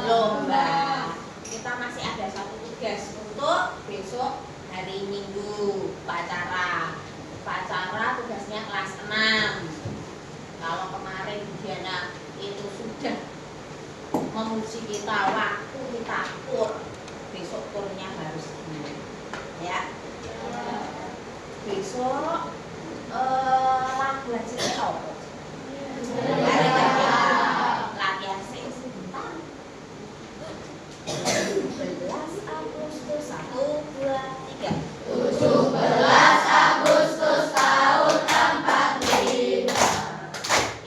Lomba. Kita masih ada satu tugas untuk besok hari Minggu upacara. Upacara tugasnya kelas 6. Kalau kemarin Diana itu sudah memuji kita waktu kita tur, besok turnya harus ini, ya. Besok lagu aja apa? Latihan sing sebentar. 17 Agustus 1, 2, 3. 17 Agustus tahun 45.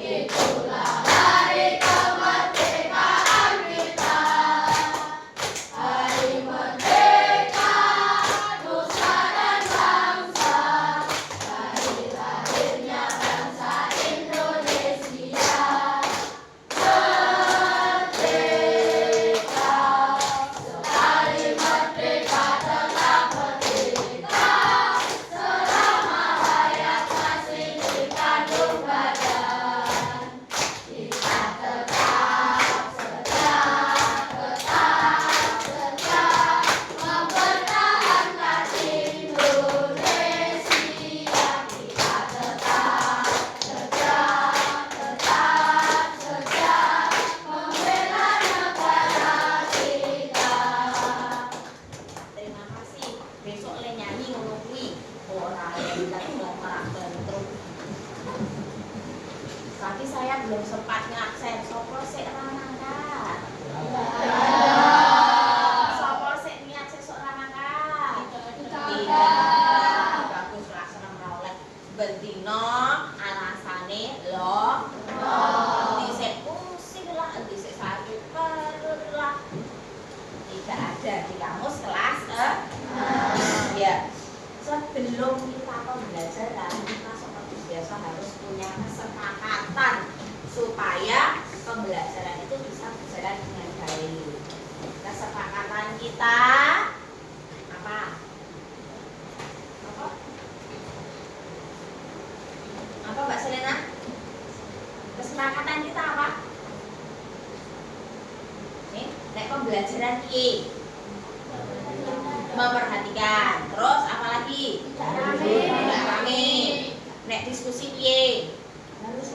Itulah hari kemerdekaan kita. Hari merdeka nusa dan bangsa. Hari lahirnya bangsa Indonesia. Merdeka, sekali merdeka tetap merdeka. Selama hayat masih dikandung badan, kita tetap setia mempertahankan Indonesia. Kita tetap setia membela negara kita. Terima kasih. Besok le nyanyi ngono kuwi. Ora enak merak terus. Tapi saya belum sempat ngaksen sopo sik ramangkat. Sopo sik niat sesuk ramangkat. Tidak. Bagus lah seneng ora oleh bendino alasane lo. Endi sik pusing lah, endi sik sakit perut lah. Tidak ada di kamus kelas ya. Sebelum kita pembelajaran, kita seperti biasa harus punya kesepakatan supaya pembelajaran itu bisa berjalan dengan baik. Kesepakatan kita apa? Apa Mbak Selena? Kesepakatan kita apa? Nih, nek pembelajaran piye? Memperhatikan. Terus apa lagi? Tidak rame. Nek diskusi piye? Harus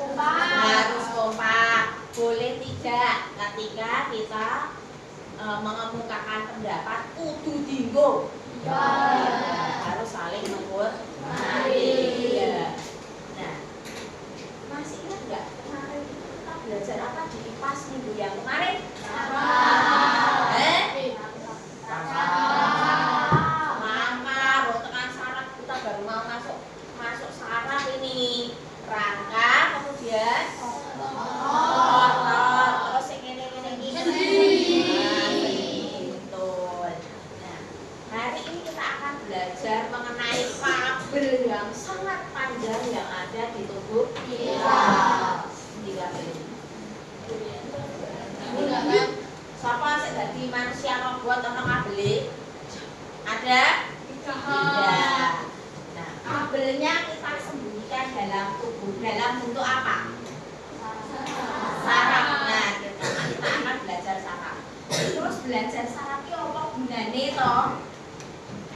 kompak. Boleh tidak ketika kita mengemukakan pendapat kudu dinggo. Harus saling menghormati. Ya. Nah, masih ingat nggak kemarin itu kita belajar apa di IPAS minggu yang kemarin? Masuk saraf ini rangka, kemudian otot, terus yang ini betul. Nah, hari ini kita akan belajar mengenai fabel yang sangat panjang yang ada di tubuh kita. Siapa sih jadi manusia robot atau kabel? Ada? Tidak. Nah, kabelnya kita sembunyikan dalam tubuh. Dalam bentuk apa? Saraf. Nah, kita akan belajar saraf. Terus belajar saraf itu apa gunanya toh?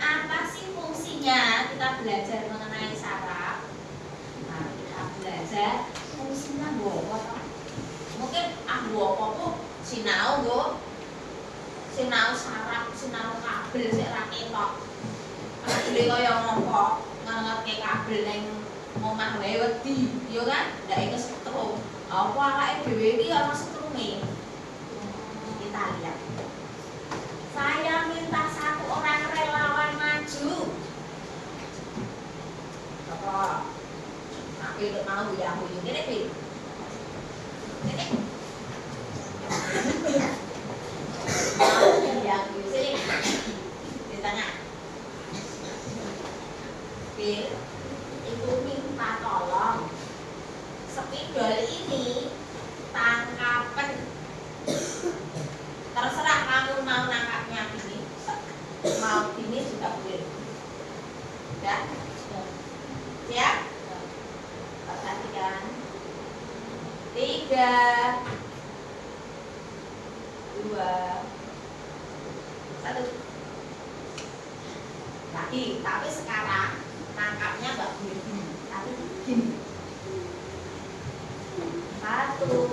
Apa sih fungsinya kita belajar mengenai saraf? Nah, kita belajar fungsinya apa? Mungkin apa tuh sinau go, sinau saraf, sinau kabel sik ra ketok. Kabel kaya ngopo, ngerti kabel ning omah wae wedi, yo kan? Ndak iso setrum. Apa awake dhewe iki ana setrume? Kita lihat. Mau gini juga boleh. Udah? Siap? Perhatikan. 3, 2, 1. Lagi, tapi sekarang tangkapnya nggak boleh gini, tapi gini. 1, 2,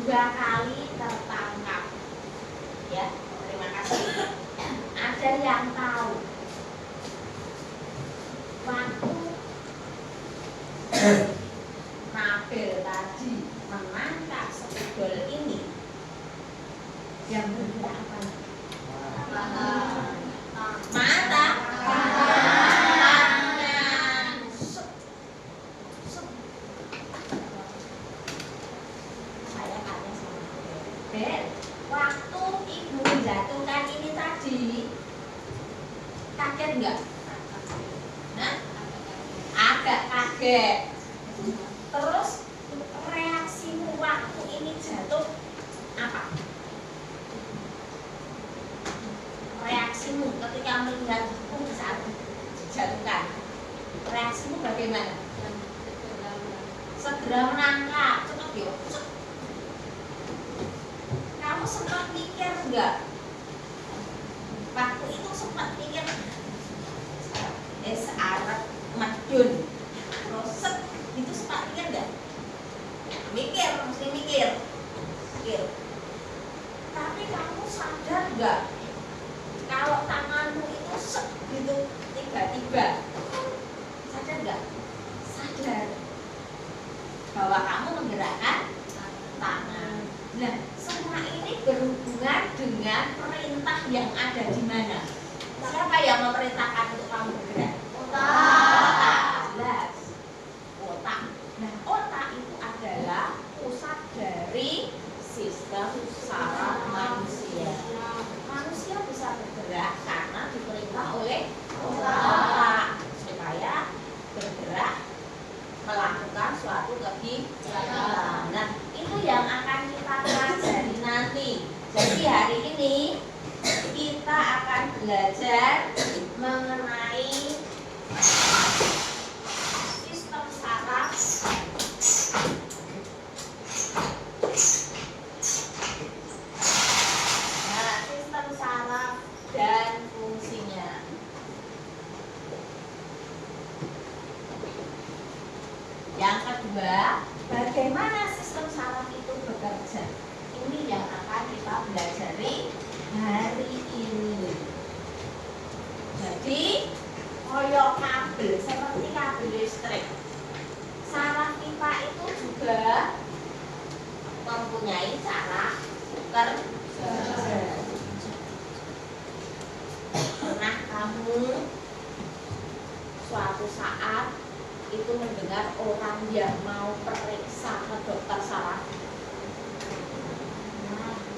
2 kali tertangkap. Ya, terima kasih. Ada yang tahu waktu Nabil tadi menangkap spidol ini yang bergerak apa? Mata, tangan, sup. Saya tanya sama Bel, waktu ibu menjatuhkan ini tadi kaget nggak? Nah, agak kaget. Terus reaksimu waktu ini jatuh apa? Reaksimu ketika melihat saat dijatuhkan, reaksimu bagaimana? Segera menangkap, cepet yuk. Kamu sempat mikir nggak? Waktu itu sempat mikir searah madun, roset, itu sempat mikir nggak? Mikir, mesti mikir. Tapi kamu sadar nggak? Kalau tanganmu itu gitu tiba-tiba, sadar nggak? Sadar bahwa kamu menggerakkan tangan. Nah, semua ini berhubungan dengan perintah yang ada di mana? Siapa yang memerintahkan untuk kamu bergerak? Otak. Jelas. Otak. Nah, otak itu adalah pusat dari sistem saraf manusia. Manusia bisa bergerak karena diperintah oleh otak supaya bergerak melakukan suatu kegiatan. Nah, itu yang akan kita pelajari nanti. Jadi hari ini kita akan belajar mengenai sistem saraf sistem saraf dan fungsinya. Yang kedua, bagaimana sistem saraf itu bekerja? Ini yang akan kita pelajari hari ini. Jadi, koyo kabel seperti kabel listrik. Saraf kita itu juga mempunyai cara kerja. Pernah kamu suatu saat itu mendengar orang yang mau periksa ke dokter saraf?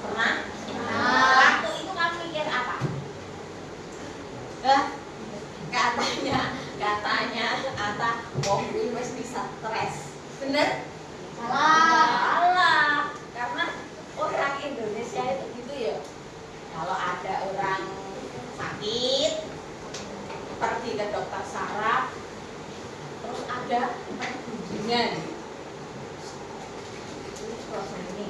Pernah? Waktu itu kamu mikir apa? Katanya wong kuwi wis bisa stres. Bener? Salah. Karena orang Indonesia itu gitu ya. Kalau ada orang sakit pergi ke dokter saraf, terus ada pergunjingan. Ini.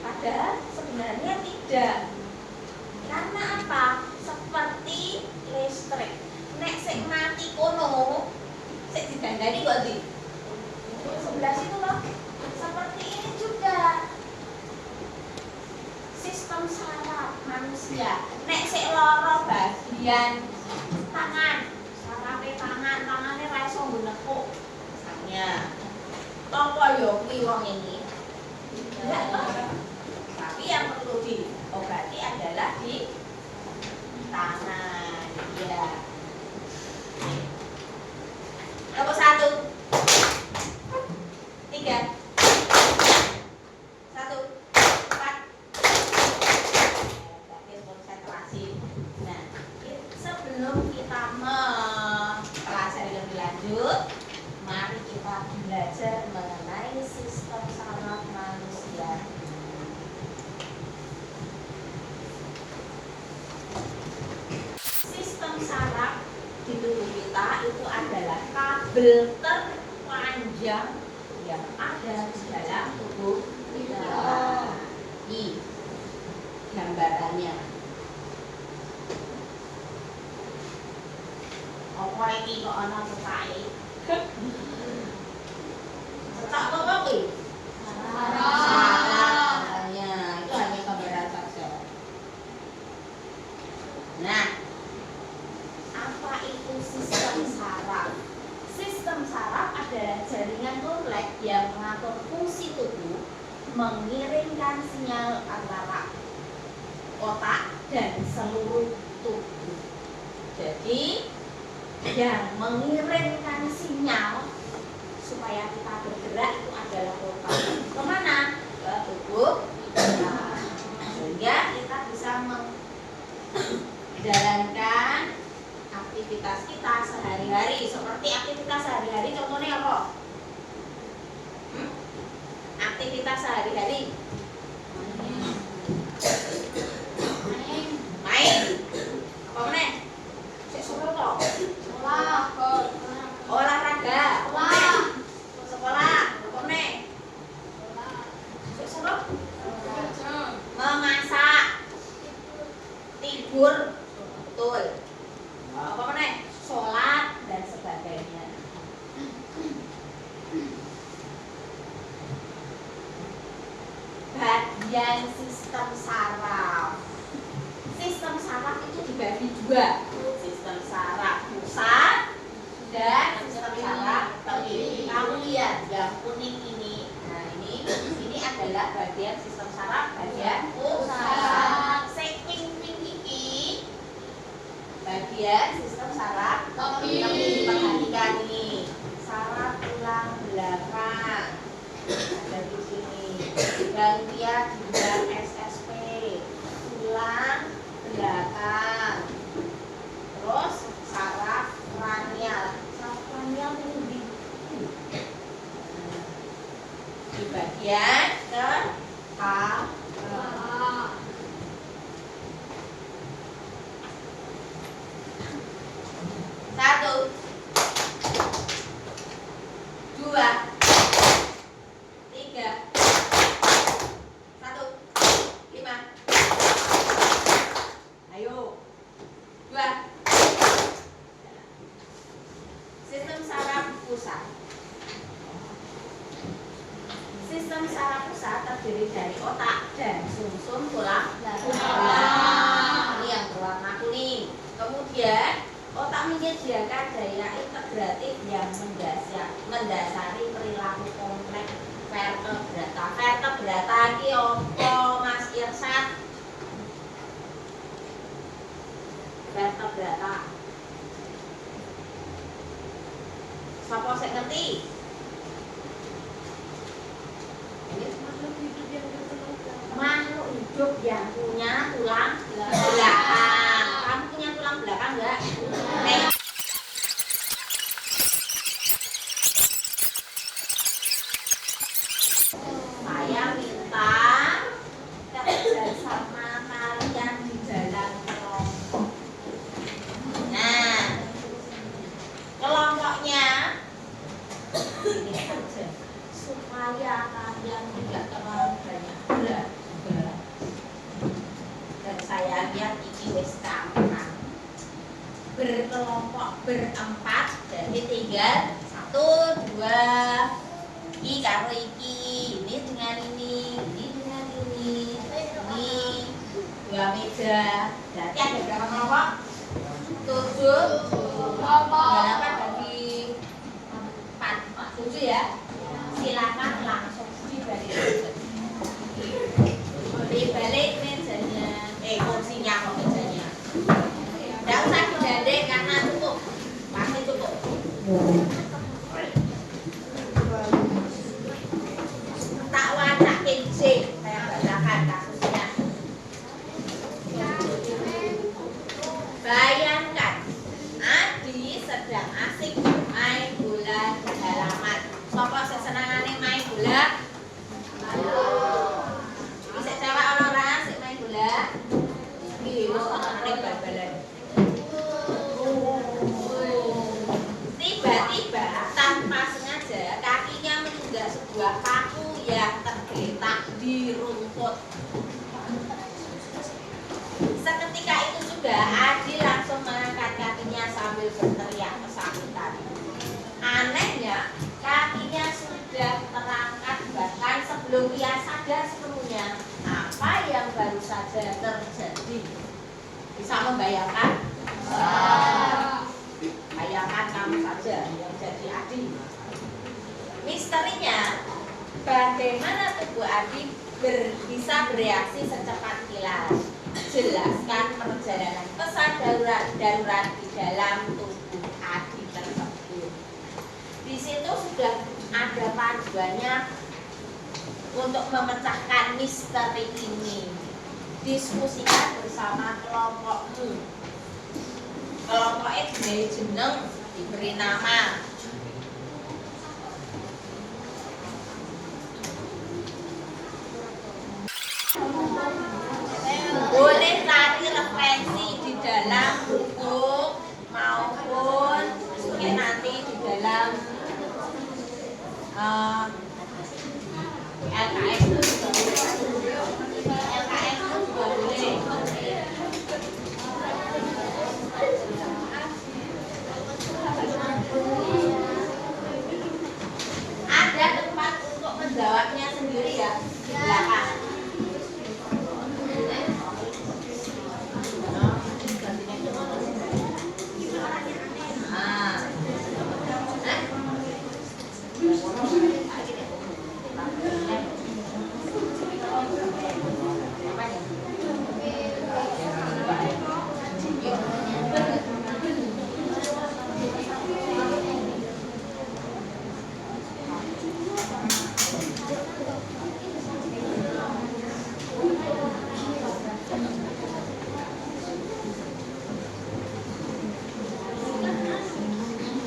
Padahal sebenarnya tidak. Karena apa? Seperti listrik. Nek sik mati kono, sik didandani kok di sebelah situ loh. Seperti ini juga sistem saraf manusia. Nek sik loro bagian tangan, sarafe tangannya ra iso nekuk. Misalnya, apa yo kuwi wong ini? Enggak toh. Tapi yang perlu diobati adalah di tangan. Ya. Nomor 1, 3, 1, 4. Konsentrasi. Nah, sebelum kita mempelajari lebih lanjut, mari kita belajar mengenai sistem saraf manusia. kabel terpanjang yang ada di dalam tubuh kita. Ini gambarannya. Apa ini kok ana cetake? Cetak apa kuwi? Saraf. Ya, itu hanya gambaran saja. Nah, apa itu sistem saraf? Sistem saraf adalah jaringan kompleks yang mengatur fungsi tubuh, mengirimkan sinyal antara otak dan seluruh tubuh. Jadi, yang mengirimkan sinyal supaya kita bergerak itu adalah otak. Kemana? Ke tubuh kita. Sehingga kita bisa menjalankan aktivitas kita sehari-hari. Seperti aktivitas sehari-hari contohnya apa? Aktivitas sehari-hari main apa meneh? Sik suruh to? Olahraga sekolah apa meneh? Sik suruh memasak tidur betul apa meneh? Sholat dan sebagainya. Bagian sistem saraf. Sistem saraf itu dibagi dua, sistem saraf pusat dan sistem saraf tepi. Kamu lihat yang kuning ini. Nah, ini adalah bagian sistem saraf bagian pusat. Ping iki bagian sistem saraf tepi. Perhatikan ini. Saraf tulang belakang ada di sini. Ganglia ginjal SSP, tulang belakang. Terus saraf kranial. Saraf kranial ini di bagian kepala. Satu, dua, tiga, 1, 5. Ayo, 2. Sistem saraf pusat. Sistem saraf pusat terdiri dari otak dan sumsum tulang belakang. Ini yang berwarna kuning. Kemudian otak menyediakan daya integratif yang mendasari perilaku kompleks vertebrata. Vertebrata iki apa Mas Irsat? Vertebrata. Siapa sing ngerti? Makhluk hidup yang punya tulang belakang. Kamu punya tulang belakang enggak? Saya minta kerjasama kalian di dalam kelompok. Nah, kelompoknya ini saja supaya kalian tidak terlalu banyak gerak. Dan saya lihat ini wis gampang. Berkelompok berempat, jadi tinggal 1, 2. Iki karo iki, ini dengan ini dengan ini 2 meja. Berarti ada berapa kelompok? 7 8 bagi 4, 7 ya. Silakan langsung dibalik. Dibalik mejanya, kursinya kok mejanya. Enggak usah digandeng karena cukup. Pasti cukup. Tak wacakin sih, saya bacakan kasusnya. Bayangkan Adi sedang asik main bola di halaman. Sopo sesenengane main bola paku yang tergeletak di rumput. Seketika itu juga Adi langsung mengangkat kakinya sambil berteriak kesakitan. Anehnya, kakinya sudah terangkat bahkan sebelum ia sadar sepenuhnya apa yang baru saja terjadi. Bisa membayangkan? Bayangkan kamu saja yang jadi Adi. Misterinya, bagaimana tubuh Adi bisa bereaksi secepat kilat? Jelaskan perjalanan pesan darurat di dalam tubuh Adi tersebut. Di situ sudah ada panduannya untuk memecahkan misteri ini. Diskusikan bersama kelompokmu. Kelompoknya diberi jeneng, diberi nama. Boleh cari referensi di dalam buku maupun mungkin nanti di dalam LKS itu juga boleh. LKS itu juga boleh. Ada tempat untuk menjawabnya sendiri ya di belakang.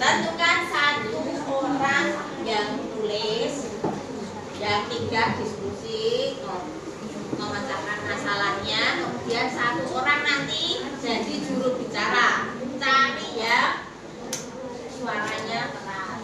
Tentukan satu orang yang tulis, yang tiga diskusi memecahkan masalahnya, kemudian satu orang nanti jadi juru bicara. Cari ya suaranya keras.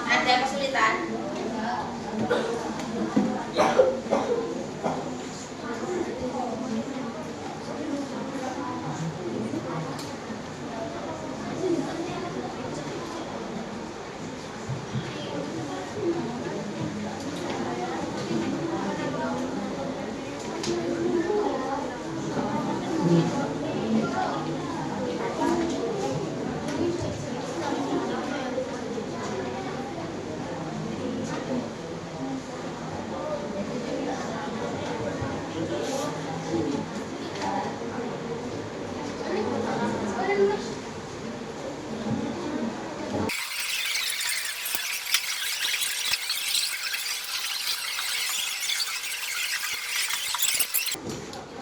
Ada kesulitan?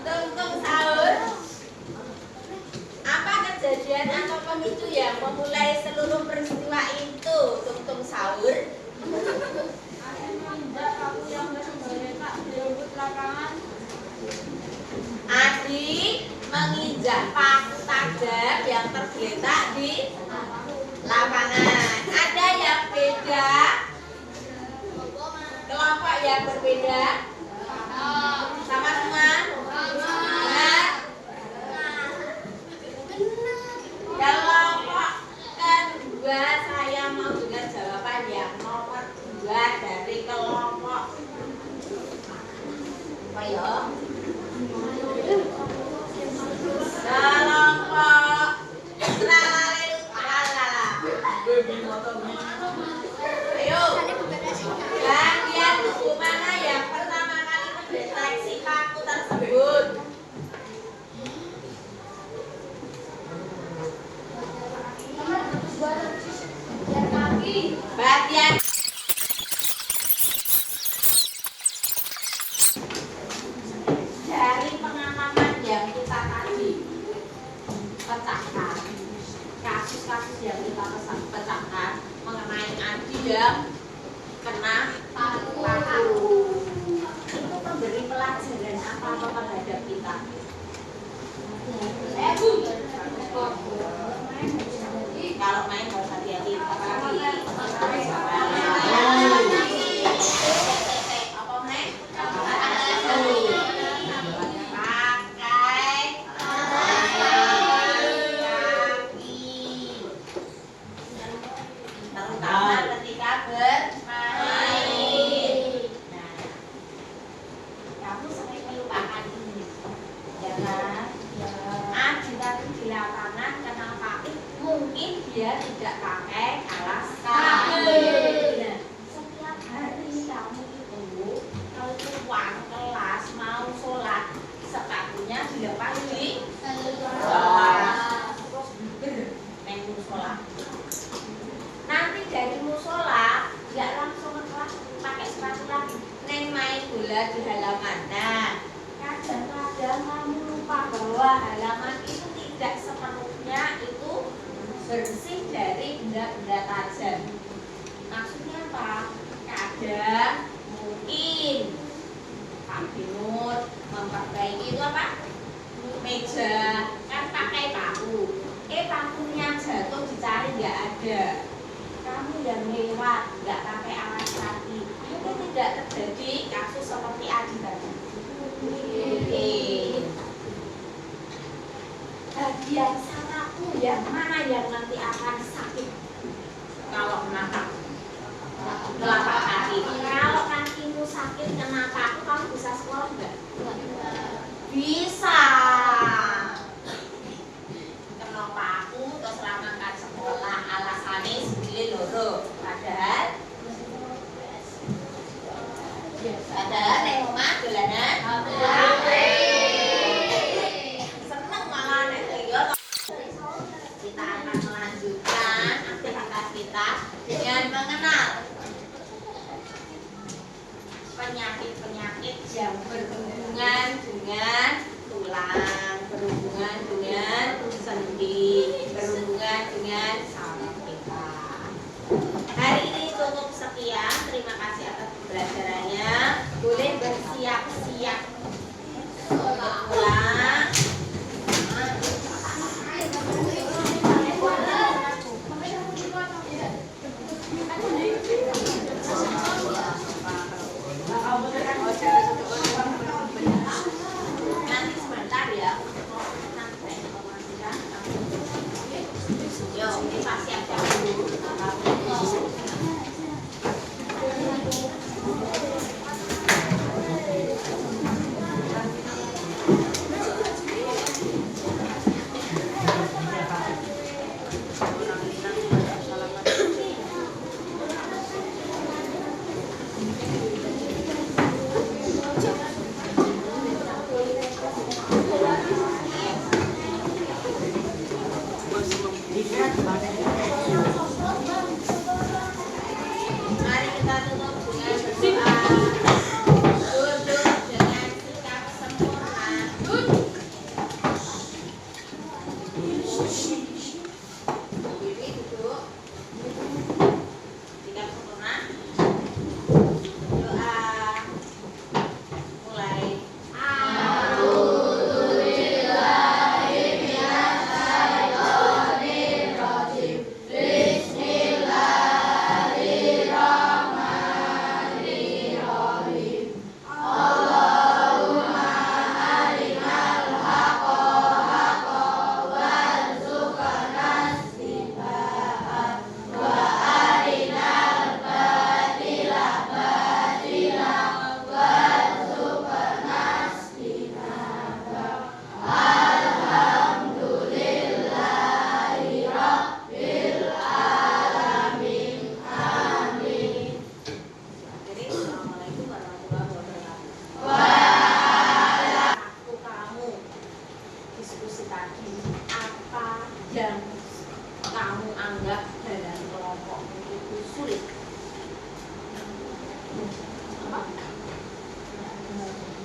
Tungtung sahur. Apa kejadian atau pemicu yang memulai seluruh peristiwa itu? Tungtung sahur. Adi menginjak paku tajam yang tergeletak di lapangan. Ada yang beda? Kelompok yang berbeda? Sama semua? Benar? Kelompok kedua, saya mau dengar jawaban yang nomor 2 dari kelompok. Ayo. Kelompok lalala. Ayo. Bagian tubuh mana yang pertama kali mendeteksi paku tersebut? pecahkan. Kasus-kasus yang kita pecahkan mengenai Adi yang kena paku. Itu memberi pelajaran apa terhadap kita? Kalau main harus hati-hati. Apa main? Pakai kaki. Terutama ketika bermain. Nah, kamu sering melupakan ini, ya kan? Adi tadi di lapangan kenapa? Mungkin dia tidak pakai alas kaki. Nah, setiap hari kamu itu kalau keluar kelas mau sholat sepatunya dilepas di kelas, terus neng musola. Nanti dari musola dia langsung ke kelas pakai sepatu lagi, neng main bola di halaman. Nah, kadang-kadang kamu lupa bahwa halaman itu tidak sepenuhnya itu bersih dari benda-benda tajam. Maksudnya apa? Kadang mungkin Pak Binur memperbaiki itu apa? Meja kan pakai paku. Pakunya jatuh dicari nggak ada. Kamu yang lewat nggak pakai alas kaki, mungkin tidak terjadi kasus seperti Adi tadi. Bagian sarafmu yang mana yang nanti akan sakit kalau menatap telapak kaki? Kalau kakimu sakit kena paku, kamu bisa sekolah enggak? Bisa. Kena paku terus ramangkan sekolah alasannya sebeli loro. Padahal nek omah dolanan seneng malah nek liya. Kita akan melanjutkan aktivitas kita dengan mengenal penyakit-penyakit yang berhubungan dengan tulang, berhubungan dengan sendi, berhubungan dengan saraf kita. Hari ini cukup sekian. Terima kasih atas pembelajarannya. Boleh bersiap-siap untuk pulang. Nanti sebentar ya. Nanti saya informasikan. Yo, kita siap-siap dulu. Mari kita tutup dengan berdoa. Duduk dengan sikap sempurna. Bibi duduk. Sikap sempurna. Doa. Mulai. Jadi, assalamualaikum warahmatullahi wabarakatuh. Aku kamu diskusi tadi apa yang kamu anggap dalam kelompokmu itu sulit? Apa?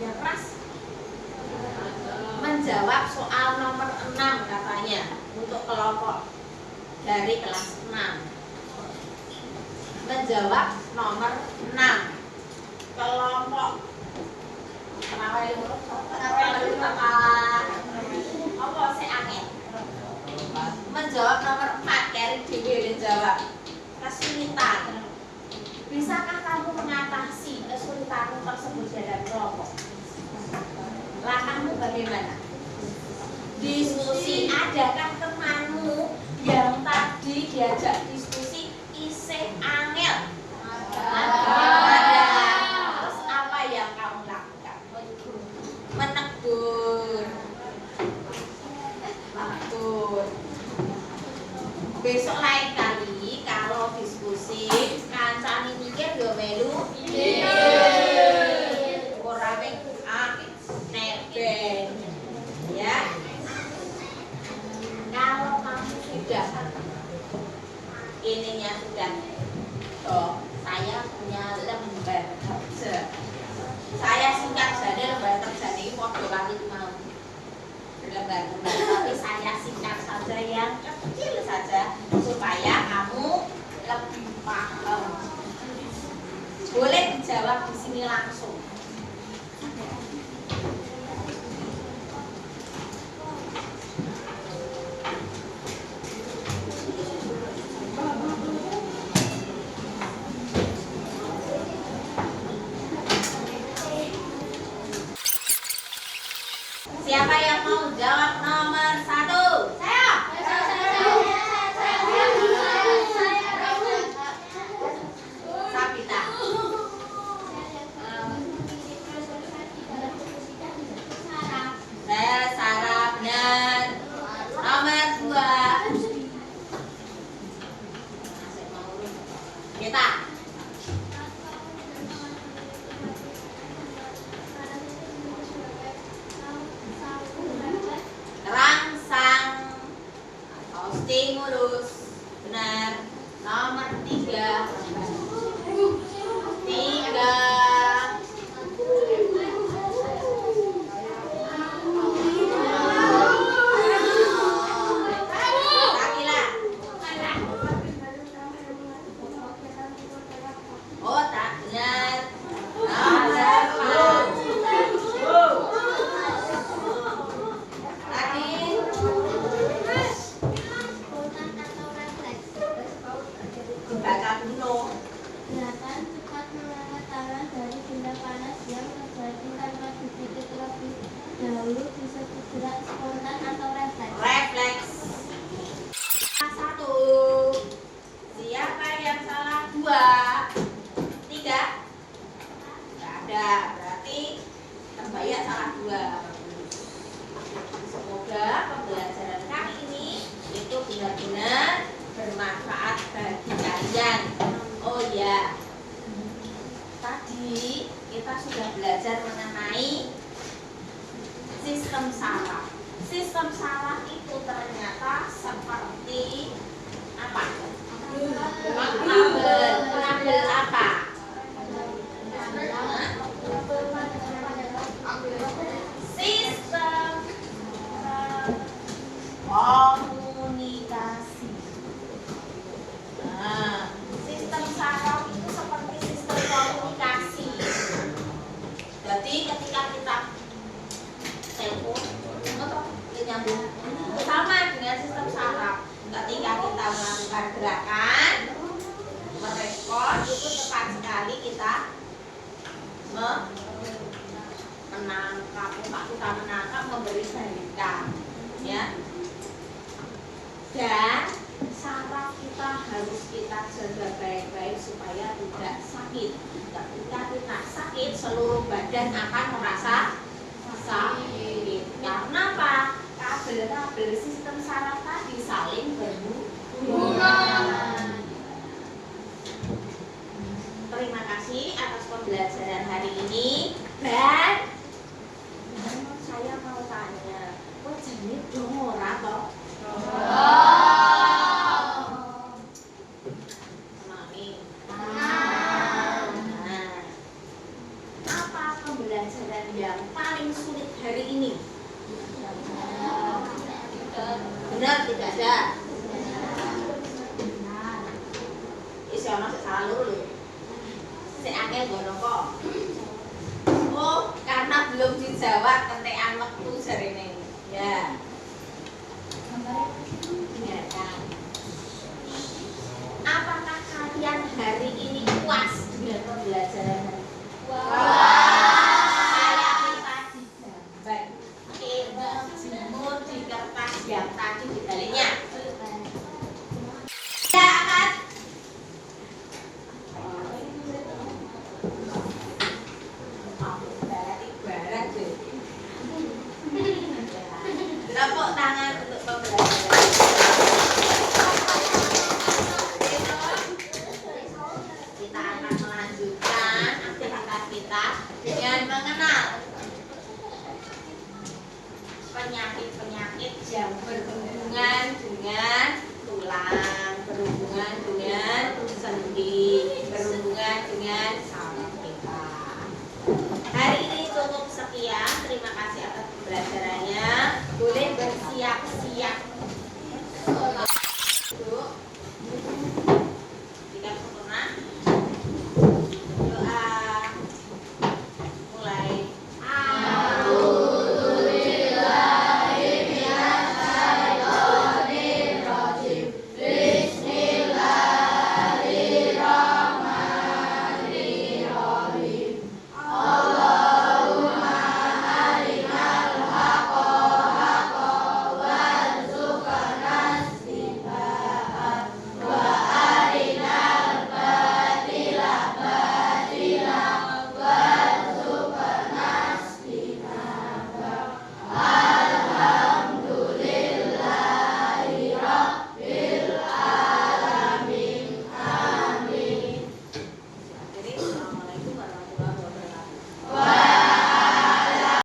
Yang keras menjawab menjawab soal nomor 6 katanya untuk kelompok dari kelas 6. Menjawab nomor 6 kelompok apa sih angin? Menjawab nomor 4 Keri Dewi menjawab kesulitan. Bisakah kamu mengatasi kesulitan tersebut dalam kelompok? Langkahmu bagaimana? Diskusi. Adakah temanmu yang tadi diajak diskusi isih angel? Ada. Terus apa yang kamu lakukan? Menegur. Besok lain kali kalau diskusi kancane mikir yo melu ora mek neben ya. Kalau kamu sudah ininya sudah saya punya lembar kerja, saya singkat saja lembar kerja ini foto kali mau lembar-lembar, tapi saya singkat saja yang kecil saja supaya kamu lebih paham. Boleh dijawab di sini langsung. Siapa yang mau jawab nomor 1? Saya. Sabita. Saya Sarah, benar. Nomor 2. Kita. Rangsang atau stimulus, benar. Nomor 3. 3. Sakila. Oh tak benar. Nomor 4. Tadi baca dulu. Gerakan cepat mengangkat tangan dari benda panas yang terjadi tanpa dipikir terlebih dahulu disebut gerak spontan atau refleks. Refleks. 1. Siapa yang salah? 2. 3. Tidak ada. Berarti terbayar salah 2. Semoga pembelajaran kali ini itu benar-benar bermanfaat bagi kalian. Oh ya, tadi kita sudah belajar mengenai sistem saraf. Sistem saraf itu ternyata seperti apa? Kabel apa? Sistem komunikasi. Nah, sistem saraf itu seperti sistem komunikasi. Jadi ketika kita telepon atau nyambung sama dengan sistem saraf, ketika kita melakukan gerakan merespon itu tepat sekali kita menangkap, memberi balikan, ya. Dan saraf kita harus kita jaga baik-baik supaya tidak sakit. Ketika kita sakit, seluruh badan akan merasa sakit. Karena apa? Kabel-kabel sistem saraf tadi saling berhubungan. Terima kasih atas pembelajaran hari ini. Dan saya mau tanya, kok jadi dong ora toh? Apa pembelajaran yang paling sulit hari ini? Benar tidak ada? Isi ono salah loro. Si akeh gono kok. Oh, karena belum dijawab kentekan wektu jarene. Ya. Ya kan. Apakah kalian hari ini puas dengan pembelajaran hari ini? Saya tadi jawaban ilmu di kertas yang tadi dibalinya. Ya kan? Ibarat deh. Tepuk tangan untuk pembelajaran. Kita akan melanjutkan aktivitas kita dengan mengenal penyakit-penyakit yang berhubungan dengan tulang, berhubungan dengan sendi, berhubungan dengan saraf kita. Hari ini cukup sekian. Terima kasih atas pembelajarannya. Boleh bersiap